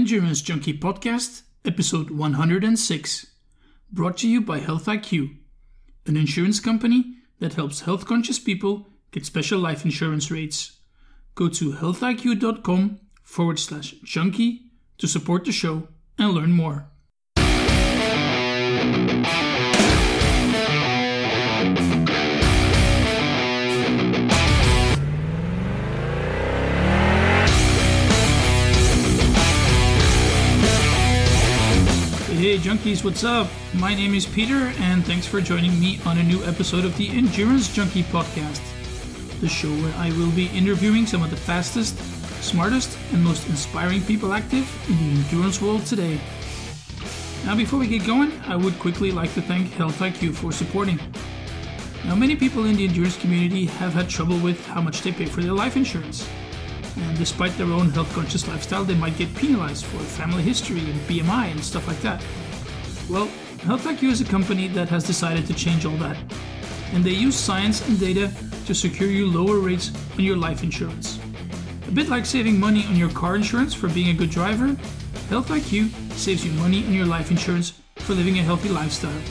Endurance Junkie Podcast, episode 106, brought to you by Health IQ, an insurance company that helps health-conscious people get special life insurance rates. Go to healthiq.com/junkie to support the show and learn more. Hey junkies, what's up? My name is Peter and thanks for joining me on a new episode of the Endurance Junkie Podcast, the show where I will be interviewing some of the fastest, smartest and most inspiring people active in the endurance world today. Now before we get going, I would quickly like to thank Health IQ for supporting. Now many people in the endurance community have had trouble with how much they pay for their life insurance. And despite their own health-conscious lifestyle, they might get penalized for family history and BMI and stuff like that. Well, Health IQ is a company that has decided to change all that. And they use science and data to secure you lower rates on your life insurance. A bit like saving money on your car insurance for being a good driver, Health IQ saves you money on your life insurance for living a healthy lifestyle.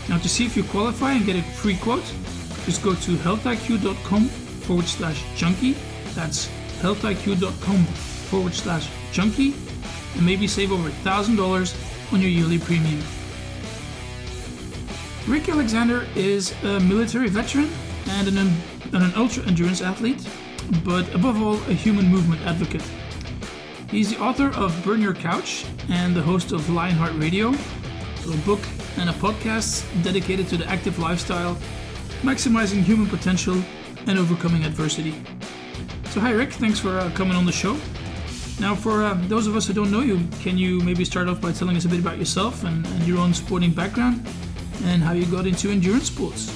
Now to see if you qualify and get a free quote, just go to healthiq.com/junkie. That's healthiq.com/junkie and maybe save over $1,000 on your yearly premium. Rick Alexander is a military veteran and an ultra endurance athlete, but above all a human movement advocate. He's the author of Burn Your Couch and the host of Lionheart Radio, a book and a podcast dedicated to the active lifestyle, maximizing human potential and overcoming adversity. So hi Rick, thanks for coming on the show. Now for those of us who don't know you, can you maybe start off by telling us a bit about yourself and your own sporting background and how you got into endurance sports?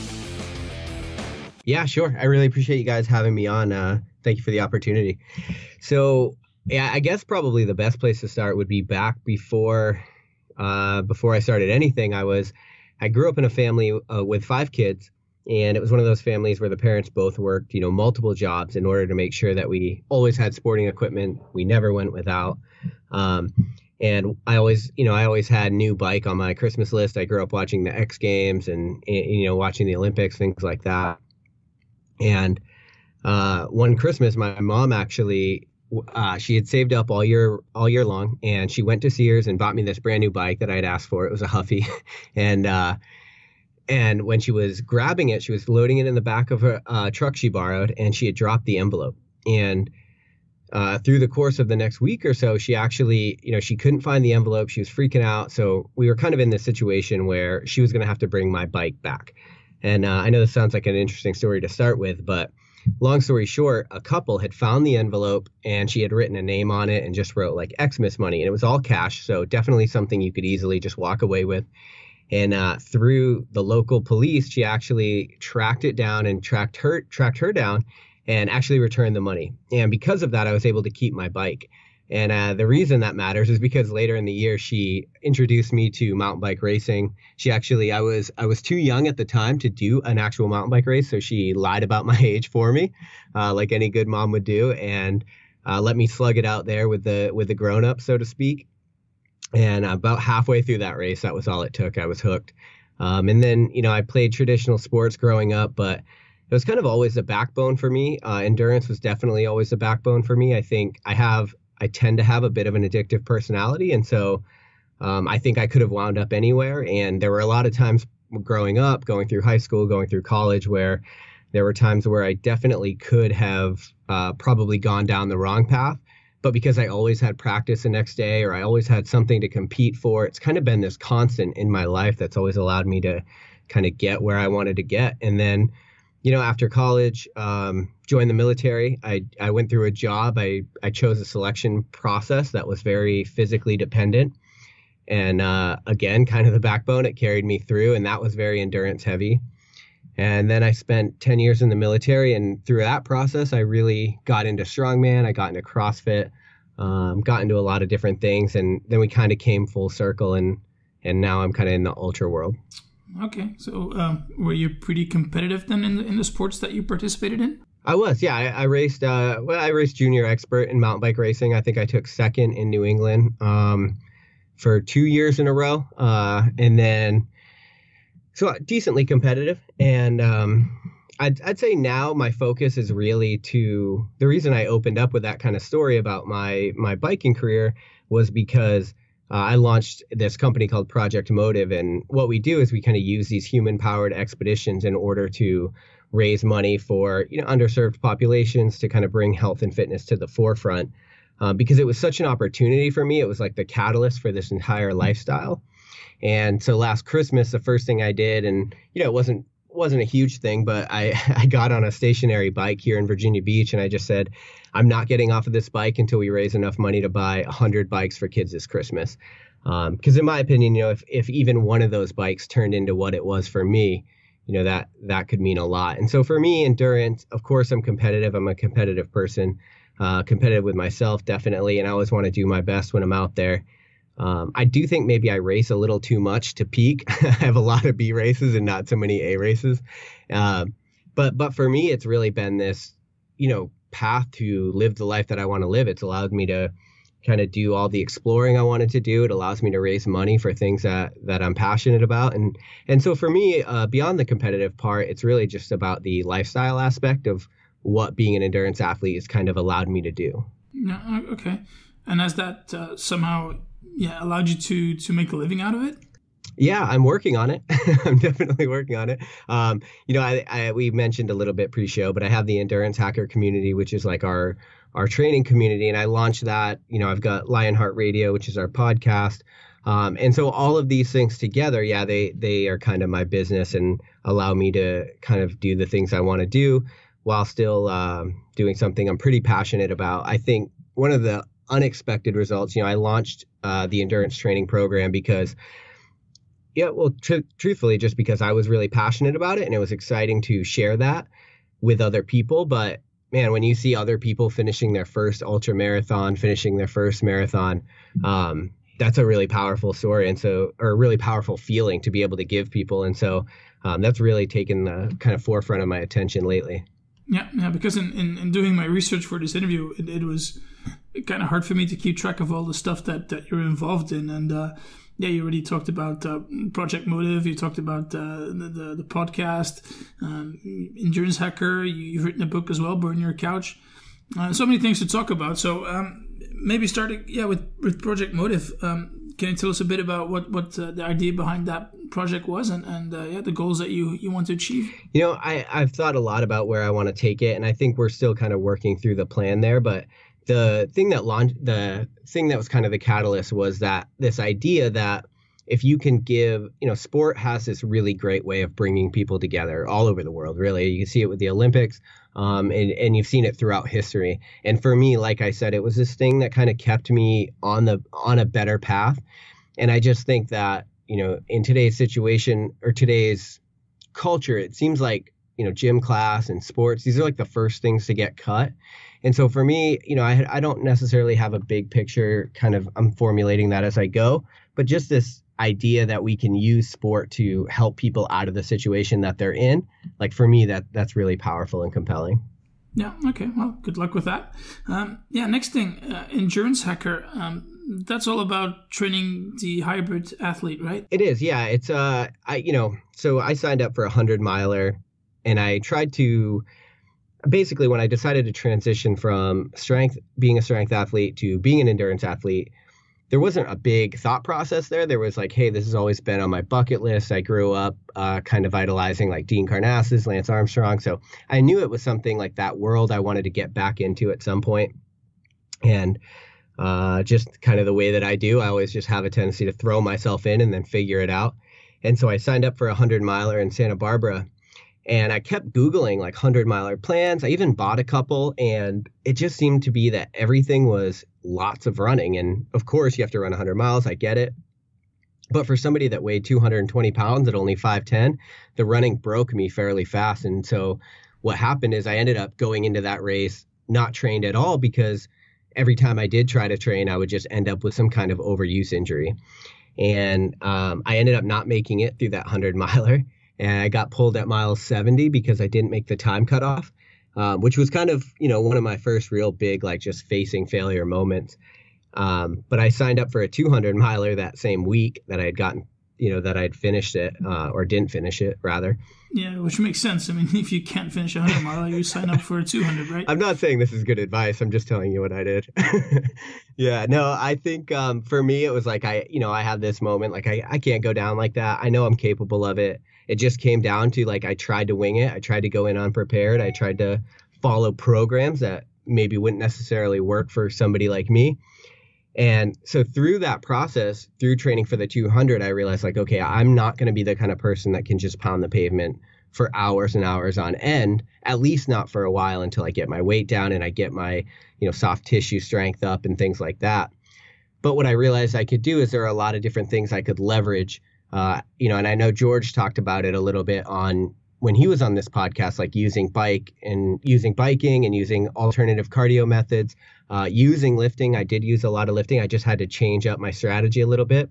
Yeah, sure. I really appreciate you guys having me on. Thank you for the opportunity. So yeah, I guess probably the best place to start would be back before I started anything. I grew up in a family with 5 kids. And it was one of those families where the parents both worked, multiple jobs in order to make sure that we always had sporting equipment. We never went without. And I always had new bike on my Christmas list. I grew up watching the X Games and, watching the Olympics, things like that. And one Christmas, my mom actually, she had saved up all year long, and she went to Sears and bought me this brand new bike that I had asked for. It was a Huffy. And when she was grabbing it, she was loading it in the back of her truck she borrowed, and she had dropped the envelope. And through the course of the next week or so, she actually, she couldn't find the envelope. She was freaking out. So we were kind of in this situation where she was going to have to bring my bike back. And I know this sounds like an interesting story to start with, but long story short, a couple had found the envelope and she had written a name on it and just wrote like Xmas money. And it was all cash. So definitely something you could easily just walk away with. And through the local police, she actually tracked it down and tracked her down and actually returned the money. And because of that, I was able to keep my bike. And the reason that matters is because later in the year, she introduced me to mountain bike racing. She actually, I was too young at the time to do an actual mountain bike race. So she lied about my age for me, like any good mom would do, and let me slug it out there with the grown-ups, so to speak. And about halfway through that race, that was all it took. I was hooked. And then, I played traditional sports growing up, but it was kind of always the backbone for me. Endurance was definitely always the backbone for me. I think I tend to have a bit of an addictive personality. And so I think I could have wound up anywhere. And there were a lot of times growing up, going through high school, going through college, where there were times where I definitely could have probably gone down the wrong path. But because I always had practice the next day, or I always had something to compete for, it's kind of been this constant in my life that's always allowed me to kind of get where I wanted to get. And then, after college, joined the military. I went through a job. I chose a selection process that was very physically dependent. And again, kind of the backbone, it carried me through, and that was very endurance heavy. And then I spent 10 years in the military, and through that process, I really got into strongman. I got into CrossFit, got into a lot of different things, and then we kind of came full circle, and now I'm kind of in the ultra world. Okay, so were you pretty competitive then in the sports that you participated in? I was, yeah. I raced. I raced junior expert in mountain bike racing. I think I took second in New England for 2 years in a row, and then so decently competitive. And I'd say now my focus is really to the reason I opened up with that kind of story about my biking career was because I launched this company called Project Motive, and what we do is we kind of use these human-powered expeditions in order to raise money for underserved populations to kind of bring health and fitness to the forefront. Because it was such an opportunity for me. It was like the catalyst for this entire lifestyle. And so last Christmas, the first thing I did, and it wasn't a huge thing, but I got on a stationary bike here in Virginia Beach, and I just said, I'm not getting off of this bike until we raise enough money to buy 100 bikes for kids this Christmas. Because in my opinion, if even one of those bikes turned into what it was for me, that could mean a lot. And so for me, endurance, of course, I'm competitive. I'm a competitive person, competitive with myself, definitely. And I always want to do my best when I'm out there. I do think maybe I race a little too much to peak. I have a lot of B races and not so many A races. But for me, it's really been this, path to live the life that I want to live. It's allowed me to kind of do all the exploring I wanted to do. It allows me to raise money for things that I'm passionate about. And so for me, beyond the competitive part, it's really just about the lifestyle aspect of what being an endurance athlete has kind of allowed me to do. Yeah, okay. And has that somehow allowed you to make a living out of it? Yeah, I'm working on it. I'm definitely working on it. We mentioned a little bit pre-show, but I have the Endurance Hacker community, which is like our training community. And I launched that. I've got Lionheart Radio, which is our podcast. And so all of these things together, they are kind of my business and allow me to kind of do the things I want to do while still doing something I'm pretty passionate about. I think one of the unexpected results, I launched the endurance training program because truthfully, just because I was really passionate about it and it was exciting to share that with other people. But man, when you see other people finishing their first ultra marathon, finishing their first marathon, that's a really powerful story. And so, or a really powerful feeling to be able to give people. And so that's really taken the kind of forefront of my attention lately. Yeah, because in doing my research for this interview, it was kind of hard for me to keep track of all the stuff that you're involved in. And you already talked about Project Motive. You talked about the podcast, Endurance Hacker. You've written a book as well, Burn Your Couch. So many things to talk about. So maybe starting with Project Motive. Can you tell us a bit about what the idea behind that project was and the goals that you want to achieve? I've thought a lot about where I want to take it, and I think we're still kind of working through the plan there. But the thing that was kind of the catalyst was that this idea that if you can give, sport has this really great way of bringing people together all over the world, really. You can see it with the Olympics, and you've seen it throughout history. And for me, like I said, it was this thing that kind of kept me on a better path. And I just think that, in today's situation or today's culture, it seems like, gym class and sports, these are like the first things to get cut. And so for me, I don't necessarily have a big picture, I'm formulating that as I go, but just this idea that we can use sport to help people out of the situation that they're in. Like for me, that's really powerful and compelling. Yeah. Okay. Well, good luck with that. Next thing, Endurance Hacker. That's all about training the hybrid athlete, right? It is. Yeah. It's, so I signed up for a 100-miler and I tried to, basically when I decided to transition from being a strength athlete to being an endurance athlete, there wasn't a big thought process there. There was like, hey, this has always been on my bucket list. I grew up kind of idolizing like Dean Karnazes, Lance Armstrong. So I knew it was something like that world I wanted to get back into at some point. And just kind of the way that I do, I always just have a tendency to throw myself in and then figure it out. And so I signed up for a 100-miler in Santa Barbara. And I kept Googling like 100-miler plans. I even bought a couple, and it just seemed to be that everything was lots of running. And of course, you have to run 100 miles. I get it. But for somebody that weighed 220 pounds at only 5'10", the running broke me fairly fast. And so what happened is I ended up going into that race not trained at all, because every time I did try to train, I would just end up with some kind of overuse injury. And I ended up not making it through that 100-miler. And I got pulled at mile 70 because I didn't make the time cutoff. which was kind of, one of my first real big, like just facing failure moments. But I signed up for a 200 miler that same week that I had gotten, that I'd finished it, or didn't finish it rather. Yeah, which makes sense. I mean, if you can't finish a 100 mile, you sign up for a 200, right? I'm not saying this is good advice. I'm just telling you what I did. Yeah, no, I think for me, it was like I had this moment, like I can't go down like that. I know I'm capable of it. It just came down to like I tried to wing it. I tried to go in unprepared. I tried to follow programs that maybe wouldn't necessarily work for somebody like me. And so through that process, through training for the 200, I realized like, okay, I'm not going to be the kind of person that can just pound the pavement for hours and hours on end, at least not for a while until I get my weight down and I get my, soft tissue strength up and things like that. But what I realized I could do is there are a lot of different things I could leverage, and I know George talked about it a little bit on when he was on this podcast, like using biking and using alternative cardio methods, using lifting. I did use a lot of lifting. I just had to change up my strategy a little bit.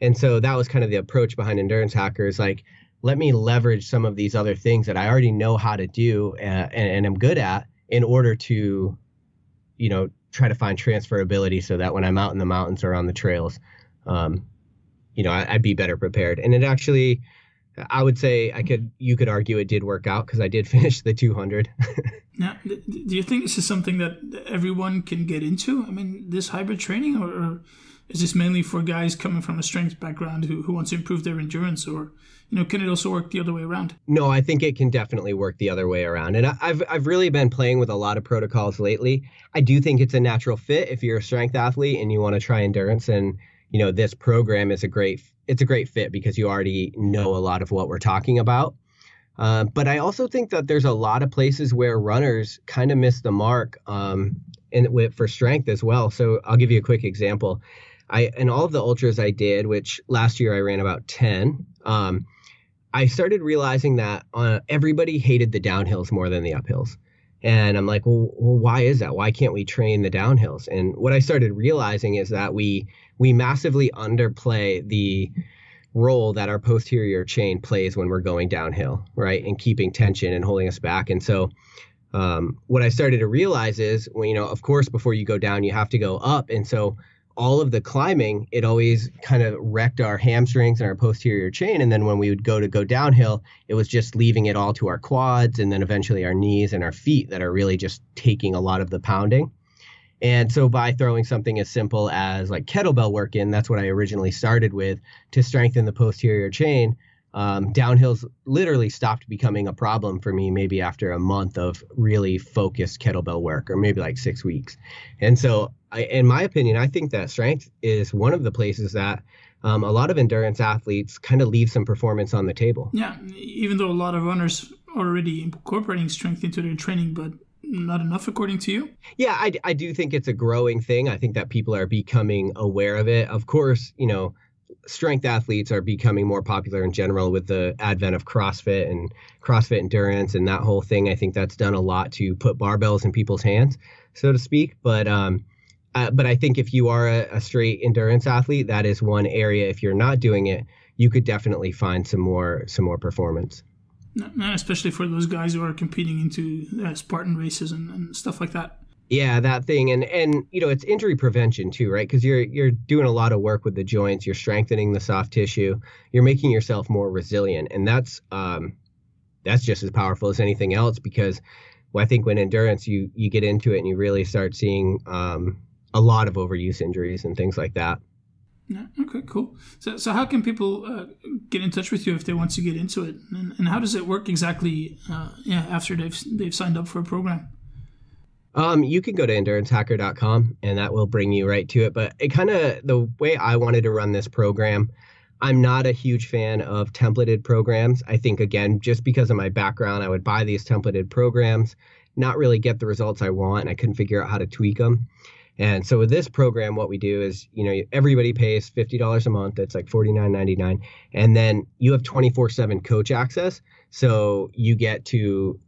And so that was kind of the approach behind Endurance Hackers. Like, let me leverage some of these other things that I already know how to do and am good at in order to, try to find transferability so that when I'm out in the mountains or on the trails, I'd be better prepared. And it actually, I would say you could argue it did work out because I did finish the 200. Now, do you think this is something that everyone can get into? I mean, this hybrid training, or is this mainly for guys coming from a strength background who wants to improve their endurance, or, can it also work the other way around? No, I think it can definitely work the other way around. And I've really been playing with a lot of protocols lately. I do think it's a natural fit if you're a strength athlete and you want to try endurance. And, this program is a great fit because you already know a lot of what we're talking about. But I also think that there's a lot of places where runners kind of miss the mark for strength as well. So I'll give you a quick example. In all of the ultras I did, which last year I ran about 10, I started realizing that everybody hated the downhills more than the uphills. And I'm like, well, why is that? Why can't we train the downhills? And what I started realizing is that we massively underplay the role that our posterior chain plays when we're going downhill, right? And keeping tension and holding us back. And so what I started to realize is, of course, before you go down, you have to go up. And so all of the climbing, it always kind of wrecked our hamstrings and our posterior chain. And then when we would go downhill, it was just leaving it all to our quads and then eventually our knees and our feet that are really just taking a lot of the pounding. And so by throwing something as simple as like kettlebell work in, that's what I originally started with to strengthen the posterior chain. Downhills literally stopped becoming a problem for me maybe after a month of really focused kettlebell work, or maybe like 6 weeks. And so in my opinion, I think that strength is one of the places that a lot of endurance athletes kind of leave some performance on the table. Yeah, even though a lot of runners are already incorporating strength into their training, but not enough according to you? Yeah, I do think it's a growing thing. I think that people are becoming aware of it. Of course, strength athletes are becoming more popular in general with the advent of CrossFit and CrossFit endurance and that whole thing. I think that's done a lot to put barbells in people's hands, so to speak. But I think if you are a straight endurance athlete, that is one area. If you're not doing it, you could definitely find some more performance. Especially for those guys who are competing into Spartan races and stuff like that. Yeah, that thing. And it's injury prevention too, right? Because you're doing a lot of work with the joints. You're strengthening the soft tissue. You're making yourself more resilient. And that's just as powerful as anything else, because I think when endurance, you get into it and you really start seeing a lot of overuse injuries and things like that. Yeah, okay, cool. So how can people get in touch with you if they want to get into it? And how does it work exactly after they've signed up for a program? You can go to endurancehacker.com and that will bring you right to it. But it kind of, the way I wanted to run this program, I'm not a huge fan of templated programs. I think, again, just because of my background, I would buy these templated programs, not really get the results I want, and I couldn't figure out how to tweak them. And so with this program, what we do is, everybody pays $50 a month. It's like $49.99. And then you have 24/7 coach access. So you get to,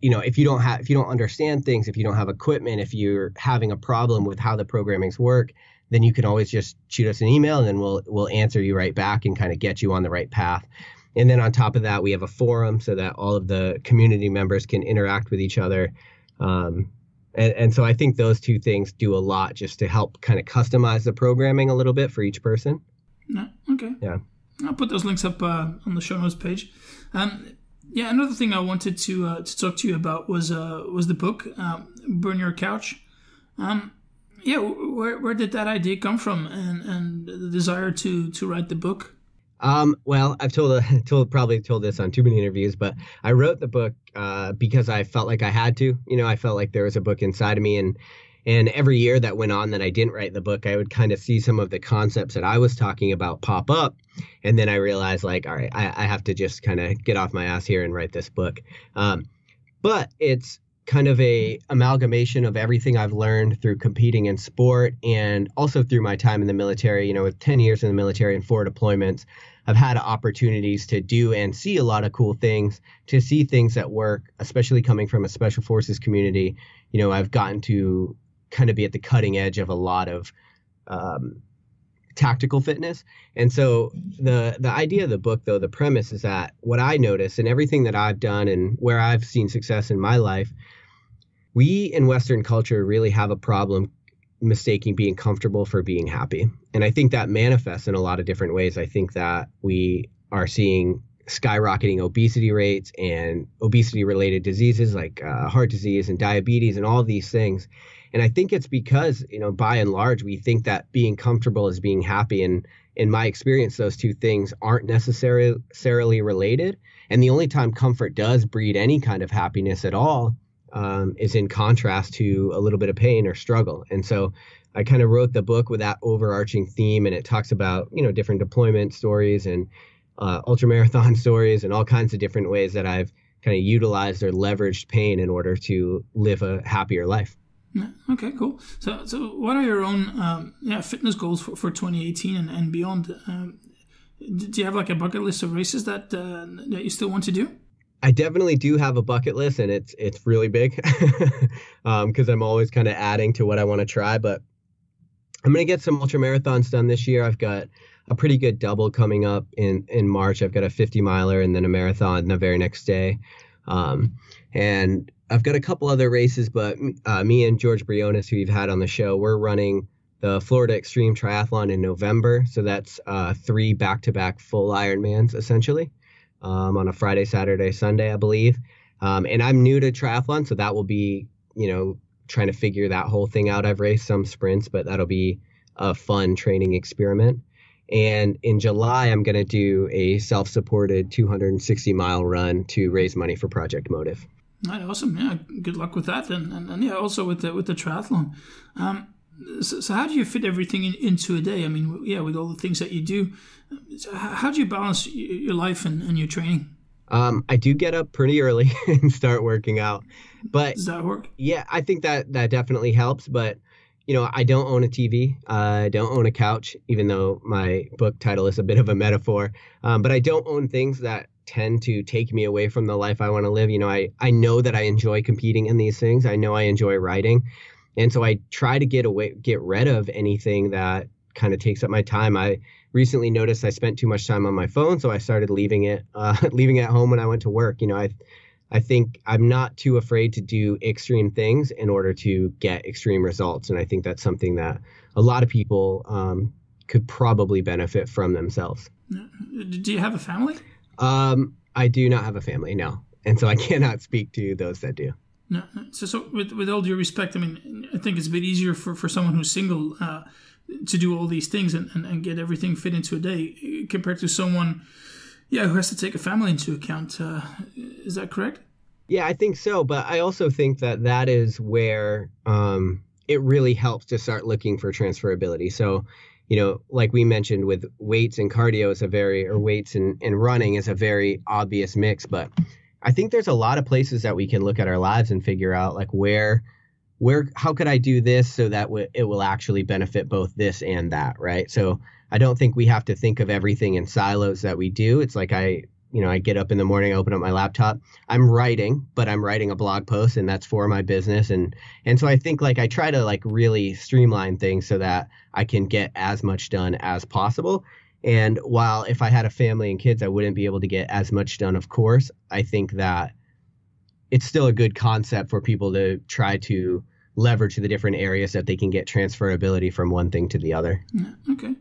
if you don't understand things, if you don't have equipment, if you're having a problem with how the programmings work, then you can always just shoot us an email and then we'll answer you right back and kind of get you on the right path. And then on top of that, we have a forum so that all of the community members can interact with each other. And so I think those two things do a lot just to help kind of customize the programming a little bit for each person. Yeah, okay. Yeah. I'll put those links up on the show notes page. Yeah, another thing I wanted to talk to you about was the book, Burn Your Couch. Yeah, where did that idea come from, and the desire to write the book? Well, I've probably told this on too many interviews, but I wrote the book because I felt like I had to. I felt like there was a book inside of me, and every year that went on that I didn't write the book, I would kind of see some of the concepts that I was talking about pop up, and then I realized, like, all right, I have to just kind of get off my ass here and write this book. But it's kind of a amalgamation of everything I've learned through competing in sport and also through my time in the military. With 10 years in the military and 4 deployments, I've had opportunities to do and see a lot of cool things, to see things that work, especially coming from a special forces community. I've gotten to kind of be at the cutting edge of a lot of tactical fitness. And so the idea of the book, though, the premise is that what I notice and everything that I've done and where I've seen success in my life, we in Western culture really have a problem mistaking being comfortable for being happy. And I think that manifests in a lot of different ways. I think that we are seeing skyrocketing obesity rates and obesity related diseases like heart disease and diabetes and all of these things. And I think it's because, by and large, we think that being comfortable is being happy. And in my experience, those two things aren't necessarily related. And the only time comfort does breed any kind of happiness at all is in contrast to a little bit of pain or struggle. And so I kind of wrote the book with that overarching theme, and it talks about, different deployment stories and ultramarathon stories and all kinds of different ways that I've kind of utilized or leveraged pain in order to live a happier life. Yeah, okay, cool. So what are your own fitness goals for 2018 and beyond? Do you have like a bucket list of races that you still want to do? I definitely do have a bucket list, and it's really big because I'm always kind of adding to what I want to try. But I'm going to get some ultra marathons done this year. I've got a pretty good double coming up in March. I've got a 50 miler and then a marathon the very next day. And I've got a couple other races, but me and George Briones, who you've had on the show, we're running the Florida Extreme Triathlon in November. So that's 3 back-to-back full Ironmans, essentially. On a Friday, Saturday, Sunday, I believe. And I'm new to triathlon, so that will be, trying to figure that whole thing out. I've raced some sprints, but that'll be a fun training experiment. And in July, I'm going to do a self-supported 260-mile run to raise money for Project Motive. All right, awesome. Yeah, good luck with that. And yeah, also with the triathlon. So how do you fit everything into a day? I mean, yeah, with all the things that you do, how do you balance your life and your training? I do get up pretty early and start working out. But does that work? Yeah, I think that definitely helps. But, I don't own a TV. I don't own a couch, even though my book title is a bit of a metaphor. But I don't own things that tend to take me away from the life I want to live. I know that I enjoy competing in these things. I know I enjoy writing. And so I try to get rid of anything that kind of takes up my time. I recently noticed I spent too much time on my phone, so I started leaving it at home when I went to work. I think I'm not too afraid to do extreme things in order to get extreme results. And I think that's something that a lot of people could probably benefit from themselves. Do you have a family? I do not have a family, no. And so I cannot speak to those that do. No. So with all due respect, I mean, I think it's a bit easier for someone who's single to do all these things and get everything fit into a day compared to someone, who has to take a family into account. Is that correct? Yeah, I think so. But I also think that is where it really helps to start looking for transferability. So, like we mentioned with weights and cardio weights and running is a very obvious mix, but I think there's a lot of places that we can look at our lives and figure out like how could I do this so that it will actually benefit both this and that, right? So I don't think we have to think of everything in silos that we do. It's like I get up in the morning, open up my laptop, I'm writing a blog post, and that's for my business. And so I think like I try to like really streamline things so that I can get as much done as possible. And while if I had a family and kids, I wouldn't be able to get as much done, of course, I think that it's still a good concept for people to try to leverage the different areas that they can get transferability from one thing to the other. Yeah, okay.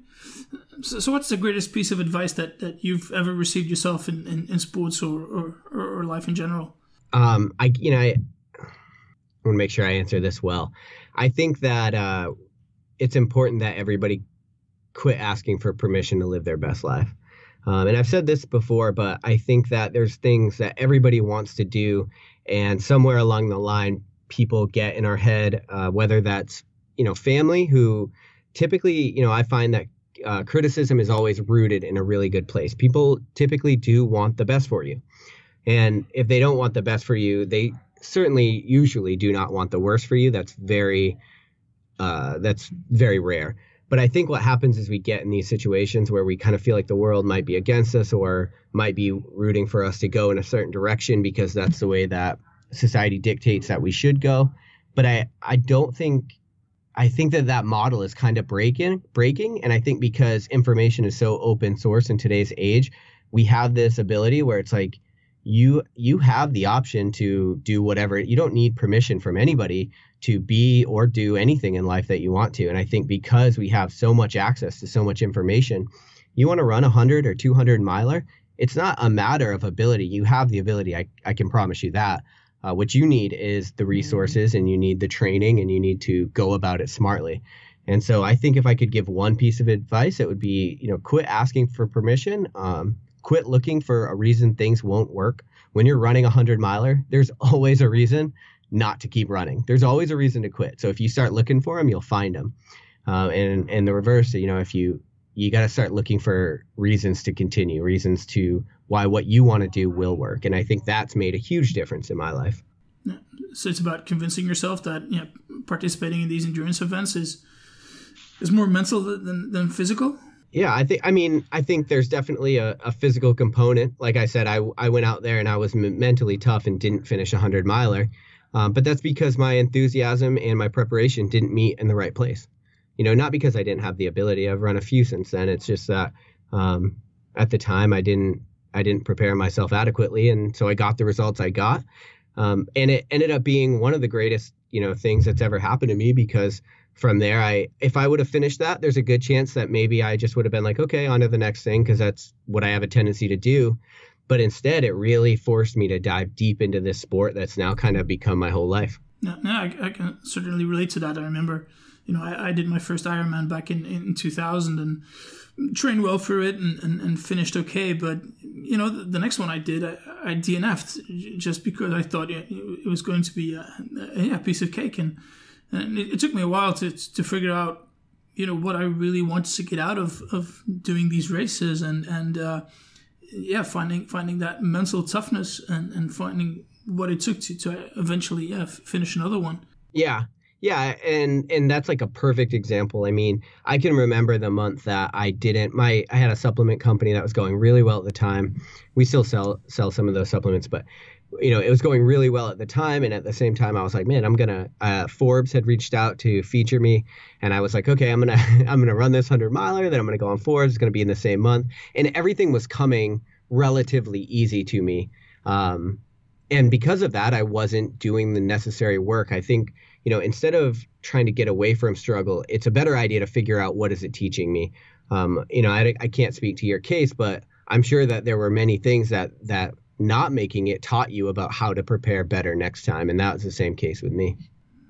So what's the greatest piece of advice that you've ever received yourself in sports or life in general? I want to make sure I answer this well. I think that it's important that everybody quit asking for permission to live their best life. And I've said this before, but I think that there's things that everybody wants to do, and somewhere along the line, people get in our head, whether that's, family, who typically, I find that criticism is always rooted in a really good place. People typically do want the best for you. And if they don't want the best for you, they certainly usually do not want the worst for you. That's very rare. But I think what happens is we get in these situations where we kind of feel like the world might be against us or might be rooting for us to go in a certain direction because that's the way that society dictates that we should go. But I think that model is kind of breaking. And I think because information is so open source in today's age, we have this ability where it's like you have the option to do whatever. You don't need permission from anybody to be or do anything in life that you want to. And I think because we have so much access to so much information, you want to run 100 or 200 miler, it's not a matter of ability. You have the ability. I can promise you that. What you need is the resources, and you need the training, and you need to go about it smartly. And so I think if I could give one piece of advice, it would be, quit asking for permission. Quit looking for a reason things won't work. When you're running 100 miler, there's always a reason not to keep running. There's always a reason to quit. So if you start looking for them, you'll find them. And the reverse, if you got to start looking for reasons to continue, reasons to why what you want to do will work. And I think that's made a huge difference in my life. Yeah. So it's about convincing yourself that participating in these endurance events is more mental than physical. Yeah, I think there's definitely a physical component. Like I said, I went out there and I was mentally tough and didn't finish 100 miler. But that's because my enthusiasm and my preparation didn't meet in the right place. Not because I didn't have the ability. I've run a few since then. It's just that at the time I didn't prepare myself adequately, and so I got the results I got. And it ended up being one of the greatest things that's ever happened to me, because from there, if I would have finished that, there's a good chance that maybe I just would have been like, okay, on to the next thing, because that's what I have a tendency to do. But instead, it really forced me to dive deep into this sport that's now kind of become my whole life. No, I can certainly relate to that. I remember, I did my first Ironman back in 2000 and trained well for it and finished okay. But, the next one I did, I DNF'd just because I thought it was going to be a piece of cake. And it took me a while to figure out, what I really wanted to get out of doing these races and finding that mental toughness and finding what it took to eventually finish another one. Yeah, and that's like a perfect example. I mean, I can remember the month that I had a supplement company that was going really well at the time. We still sell some of those supplements, but it was going really well at the time. And at the same time, I was like, man, Forbes had reached out to feature me. And I was like, okay, I'm going to run this 100 miler. Then I'm going to go on Forbes. It's going to be in the same month. And everything was coming relatively easy to me. And because of that, I wasn't doing the necessary work. I think, instead of trying to get away from struggle, it's a better idea to figure out what is it teaching me. I can't speak to your case, but I'm sure that there were many things that not making it taught you about how to prepare better next time. And that was the same case with me.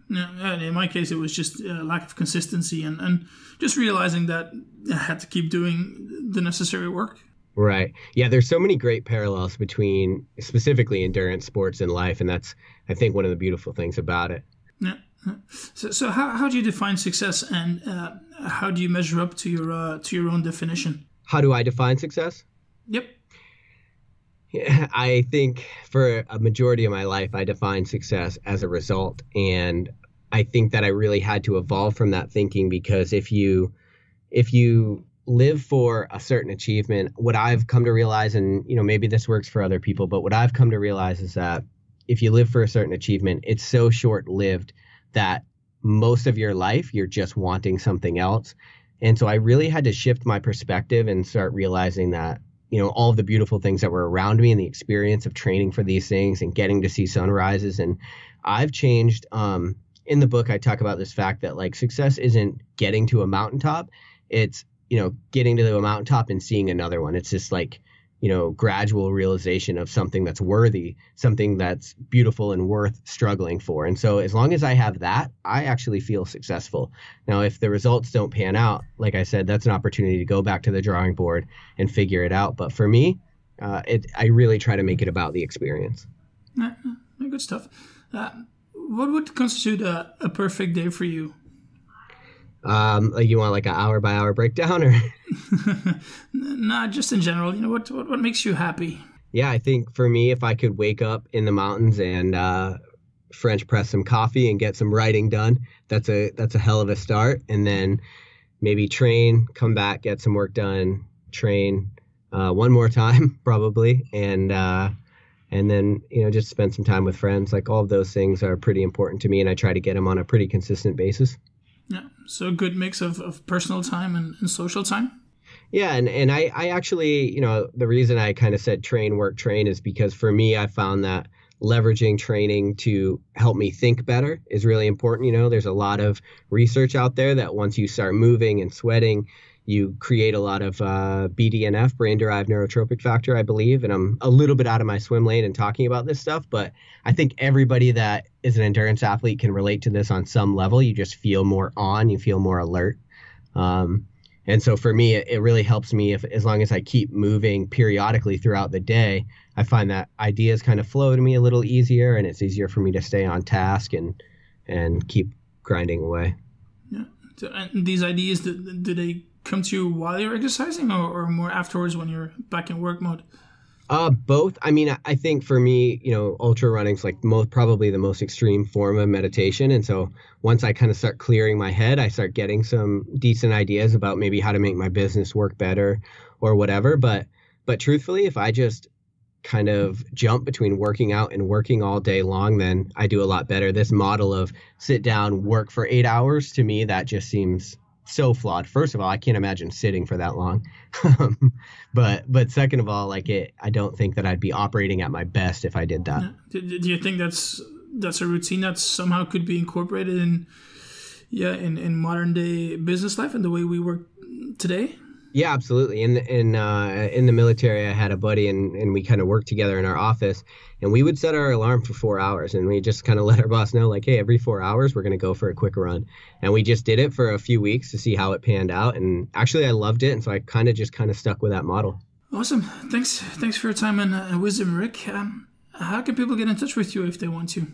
Yeah, in my case, it was just a lack of consistency and just realizing that I had to keep doing the necessary work. Right. Yeah, there's so many great parallels between specifically endurance sports and life. And that's, I think, one of the beautiful things about it. Yeah. So how do you define success, and how do you measure up to your own definition? How do I define success? Yep. Yeah, I think for a majority of my life, I define success as a result. And I think that I really had to evolve from that thinking, because if you live for a certain achievement, what I've come to realize, and maybe this works for other people, but what I've come to realize is that if you live for a certain achievement, it's so short-lived that most of your life you're just wanting something else. And so I really had to shift my perspective and start realizing that, all of the beautiful things that were around me and the experience of training for these things and getting to see sunrises. And I've changed. In the book, I talk about this fact that like success isn't getting to a mountaintop. It's, getting to the mountaintop and seeing another one. It's just like, gradual realization of something that's worthy, something that's beautiful and worth struggling for. And so as long as I have that, I actually feel successful. Now, if the results don't pan out, like I said, that's an opportunity to go back to the drawing board and figure it out. But for me, I really try to make it about the experience. Good stuff. What would constitute a perfect day for you? Like you want like an hour by hour breakdown or? Nah, just in general, what makes you happy? Yeah, I think for me, if I could wake up in the mountains and French press some coffee and get some writing done, that's a hell of a start. And then maybe train, come back, get some work done, train one more time probably, and then just spend some time with friends. Like all of those things are pretty important to me, and I try to get them on a pretty consistent basis. Yeah, so a good mix of personal time and social time. Yeah, and I actually, the reason I kind of said train, work, train is because for me, I found that leveraging training to help me think better is really important. There's a lot of research out there that once you start moving and sweating, you create a lot of BDNF, brain-derived neurotrophic factor, I believe. And I'm a little bit out of my swim lane in talking about this stuff, but I think everybody that is an endurance athlete can relate to this on some level. You just feel more on, you feel more alert. And so for me, it really helps me as long as I keep moving periodically throughout the day. I find that ideas kind of flow to me a little easier, and it's easier for me to stay on task and keep grinding away. Yeah. And these ideas, do they come to you while you're exercising or more afterwards when you're back in work mode? Both. I mean, I think for me, ultra running's like probably the most extreme form of meditation. And so once I kind of start clearing my head, I start getting some decent ideas about maybe how to make my business work better or whatever. But truthfully, if I just kind of jump between working out and working all day long, then I do a lot better. This model of sit down, work for 8 hours, to me, that just seems so flawed. First of all, I can't imagine sitting for that long. But second of all, I don't think that I'd be operating at my best if I did that. Do you think that's a routine that somehow could be incorporated in modern day business life and the way we work today? Yeah, absolutely. In the military, I had a buddy and we kind of worked together in our office, and we would set our alarm for 4 hours, and we just kind of let our boss know, like, hey, every 4 hours we're going to go for a quick run. And we just did it for a few weeks to see how it panned out. And actually I loved it. And so I kind of stuck with that model. Awesome. Thanks for your time and wisdom, Rick. How can people get in touch with you if they want to?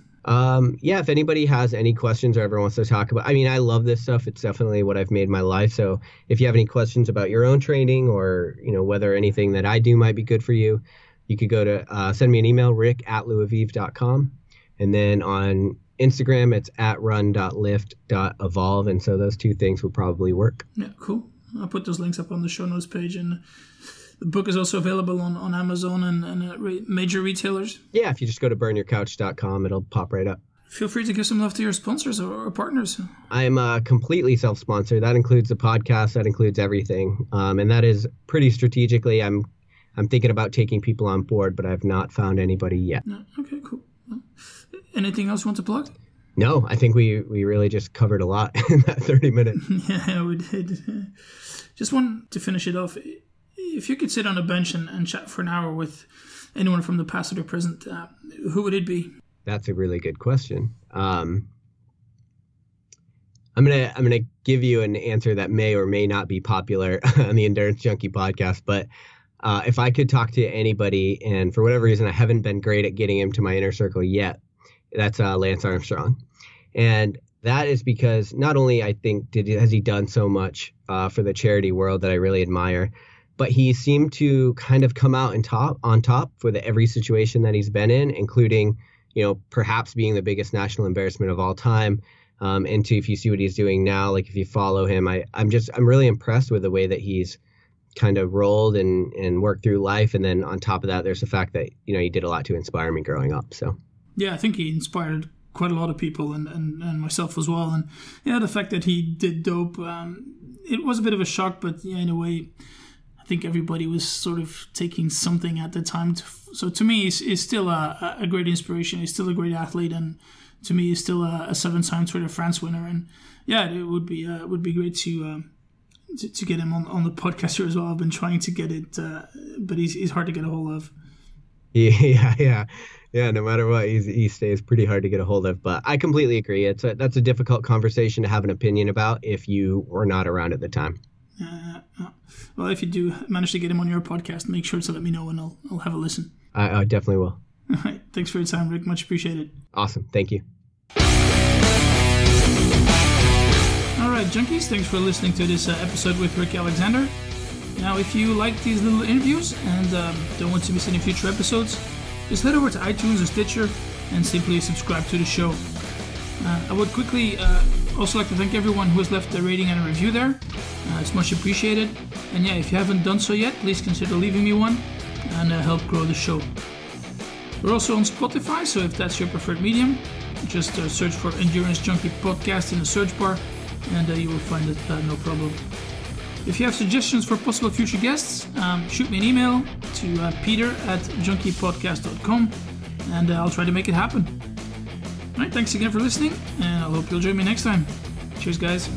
Yeah, if anybody has any questions or ever wants to talk about, I love this stuff. It's definitely what I've made my life. So if you have any questions about your own training or, whether anything that I do might be good for you, you could go to, send me an email, rick@louaviv.com. And then on Instagram, it's @run.lift.evolve. And so those two things would probably work. Yeah, cool. I'll put those links up on the show notes page, and the book is also available on Amazon and major retailers. Yeah, if you just go to burnyourcouch.com, it'll pop right up. Feel free to give some love to your sponsors or partners. I'm completely self-sponsored. That includes the podcast. That includes everything. And that is pretty strategically. I'm thinking about taking people on board, but I've not found anybody yet. Okay, cool. Anything else you want to plug? No, I think we really just covered a lot in that 30 minutes. Yeah, we did. Just one to finish it off. If you could sit on a bench and chat for an hour with anyone from the past or present, who would it be? That's a really good question. I'm gonna give you an answer that may or may not be popular on the Endurance Junkie podcast, but if I could talk to anybody, and for whatever reason I haven't been great at getting him to my inner circle yet, that's Lance Armstrong. And that is because not only I think has he done so much for the charity world that I really admire, but he seemed to kind of come out on top for every situation that he's been in, including, perhaps being the biggest national embarrassment of all time. And if you see what he's doing now, like if you follow him, I'm really impressed with the way that he's kind of rolled and worked through life. And then on top of that, there's the fact that, he did a lot to inspire me growing up. So. Yeah, I think he inspired quite a lot of people and myself as well. And yeah, the fact that he did dope, it was a bit of a shock, but yeah, in a way, I think everybody was sort of taking something at the time. So to me, he's still a great inspiration. He's still a great athlete, and to me, he's still a 7-time Tour de France winner. And yeah, it would be great to get him on the podcast here as well. I've been trying to get it, but he's hard to get a hold of. Yeah. No matter what, he stays pretty hard to get a hold of. But I completely agree. That's a difficult conversation to have an opinion about if you were not around at the time. Well, if you do manage to get him on your podcast, make sure to let me know, and I'll have a listen. I definitely will. All right. Thanks for your time, Rick. Much appreciated. Awesome. Thank you. All right, Junkies. Thanks for listening to this episode with Rick Alexander. Now, if you like these little interviews and don't want to miss any future episodes, just head over to iTunes or Stitcher and simply subscribe to the show. I would quickly also like to thank everyone who has left a rating and a review there. It's much appreciated. And yeah, if you haven't done so yet, please consider leaving me one and help grow the show. We're also on Spotify, so if that's your preferred medium, just search for Endurance Junkie Podcast in the search bar and you will find it no problem. If you have suggestions for possible future guests, shoot me an email to peter@junkiepodcast.com and I'll try to make it happen. All right, thanks again for listening, and I hope you'll join me next time. Cheers, guys.